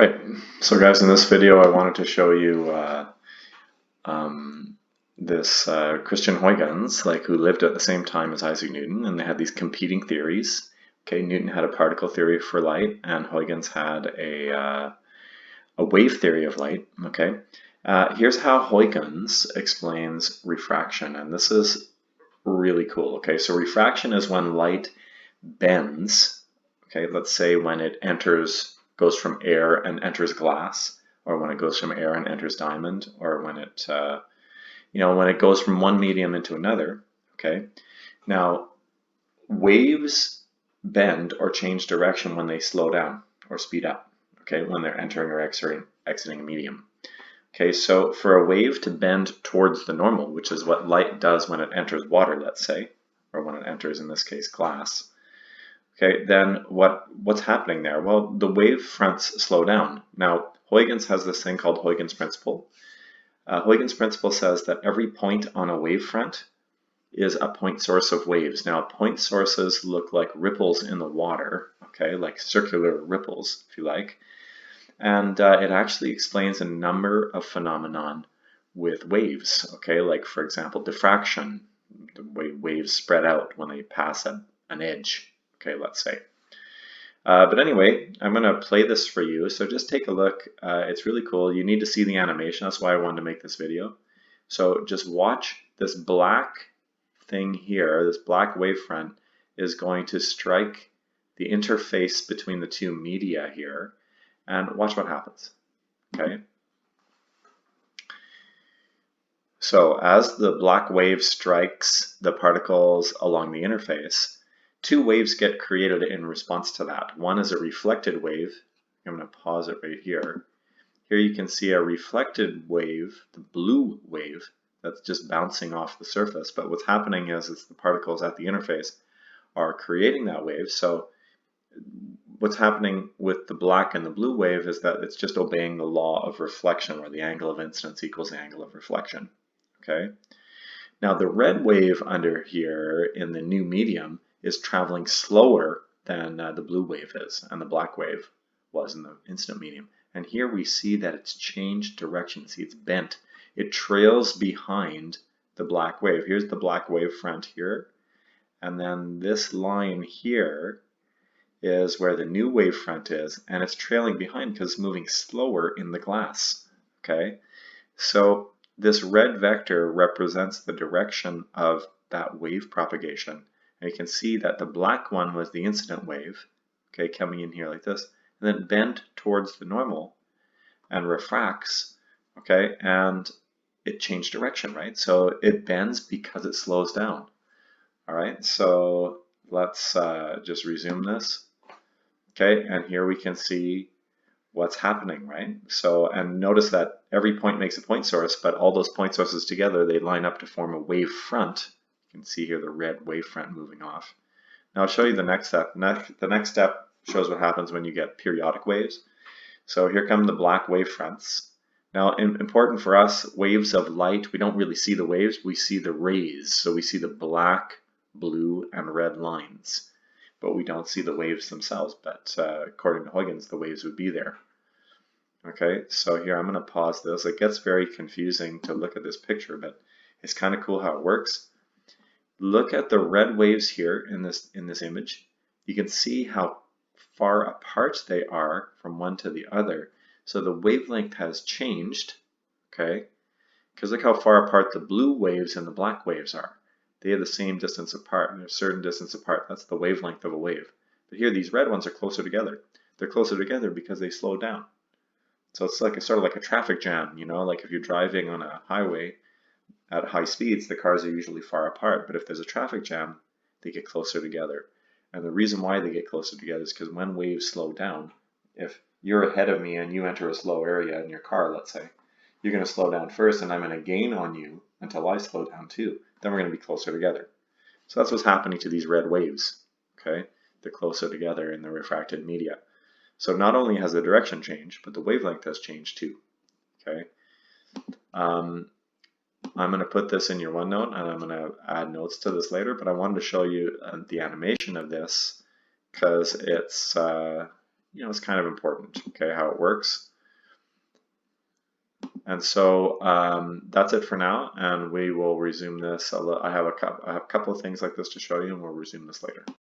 Alright, so guys, in this video I wanted to show you this Christian Huygens, who lived at the same time as Isaac Newton, and they had these competing theories. Okay, Newton had a particle theory for light, and Huygens had a wave theory of light. Okay, here's how Huygens explains refraction, and this is really cool. Okay, so refraction is when light bends. Okay, let's say when it goes from air and enters glass, or when it goes from air and enters diamond, or when it when it goes from one medium into another. Okay, now waves bend or change direction when they slow down or speed up. Okay, when they're entering or exiting a medium. Okay, so for a wave to bend towards the normal, which is what light does when it enters water, let's say, or when it enters, in this case, glass. Okay, then what's happening there? Well, the wave fronts slow down. Now, Huygens has this thing called Huygens Principle. Huygens Principle says that every point on a wave front is a point source of waves. Now, point sources look like ripples in the water, okay, like circular ripples, if you like. And it actually explains a number of phenomenon with waves, okay, like, for example, diffraction, the way waves spread out when they pass an edge. Okay, let's say. But anyway, I'm going to play this for you, so just take a look. It's really cool. You need to see the animation. That's why I wanted to make this video. So just watch this black thing here. This black wavefront is going to strike the interface between the two media here, and watch what happens. Okay. So as the black wave strikes the particles along the interface, two waves get created in response to that. One is a reflected wave. I'm going to pause it right here. Here you can see a reflected wave, the blue wave, that's just bouncing off the surface. But what's happening is the particles at the interface are creating that wave. So what's happening with the black and the blue wave is that it's just obeying the law of reflection, where the angle of incidence equals the angle of reflection. Okay. Now the red wave under here in the new medium is traveling slower than the blue wave is, and the black wave was in the instant medium. And here we see that it's changed direction. See, it's bent. It trails behind the black wave. Here's the black wave front here, and then this line here is where the new wave front is, and it's trailing behind because it's moving slower in the glass. Okay, so this red vector represents the direction of that wave propagation. And you can see that the black one was the incident wave, okay, coming in here like this, and then bent towards the normal and refracts, okay, and it changed direction, right? So it bends because it slows down. All right, so let's just resume this. Okay, and here we can see what's happening, right? So, and notice that every point makes a point source, but all those point sources together, they line up to form a wave front. You can see here the red wave front moving off. Now I'll show you the next step. The next step shows what happens when you get periodic waves. So here come the black wave fronts. Now, important for us, waves of light, we don't really see the waves, we see the rays. So we see the black, blue, and red lines, but we don't see the waves themselves. But according to Huygens, the waves would be there. Okay, so here I'm going to pause this. It gets very confusing to look at this picture, but it's kind of cool how it works. Look at the red waves here in this image. You can see how far apart they are from one to the other. So the wavelength has changed, okay? Because look how far apart the blue waves and the black waves are. They are the same distance apart, and they're a certain distance apart. That's the wavelength of a wave. But here, these red ones are closer together. They're closer together because they slow down. So it's like sort of like a traffic jam, you know, like if you're driving on a highway at high speeds, the cars are usually far apart, but if there's a traffic jam, they get closer together. And the reason why they get closer together is because when waves slow down, if you're ahead of me and you enter a slow area in your car, let's say, you're going to slow down first, and I'm going to gain on you until I slow down too. Then we're going to be closer together. So that's what's happening to these red waves, okay? They're closer together in the refracted media. So not only has the direction changed, but the wavelength has changed too, okay? I'm going to put this in your OneNote, and I'm going to add notes to this later, but I wanted to show you the animation of this because it's it's kind of important, okay, how it works. And so that's it for now, and we will resume this. I have a couple of things like this to show you, and we'll resume this later.